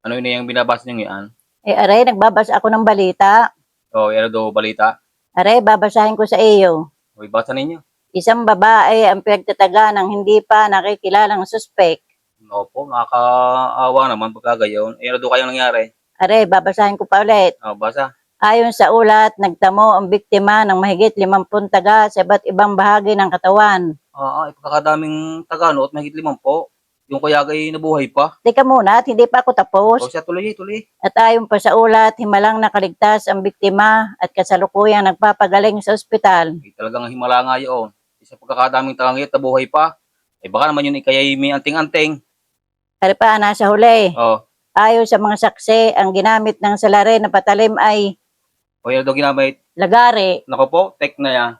Ano yun yung binabasa niyo yan? Aray, nagbabasa ako ng balita. O, yan daw balita. Aray, babasahin ko sa iyo. O, ibasa ninyo. Isang babae ang pinagtataga ng hindi pa nakikilalang suspek. Opo, nakakaawa naman pagka gayon. Ano daw kayong nangyari? Aray, babasahin ko pa ulit. O, basa. Ayon sa ulat, nagtamo ang biktima ng mahigit 50 taga sa iba't ibang bahagi ng katawan. Ipagkakadaming Tagano at mahigit 5 po. Yung kayagay nabuhay pa. Teka muna, at hindi pa ako tapos. O, siya tuloy. At ayon pa sa ulat, himalang nakaligtas ang biktima at kasalukuyang nagpapagaling sa ospital. Talagang himala nga yun. Isa pagkakadaming Tagangit nabuhay pa. Baka naman yun ikayay may anting-anting. Kaya pa, nasa huli. O, Ayon sa mga saksi, ang ginamit ng salarin na patalim ay yan daw ginamit. lagari. Nako po, tek na yan.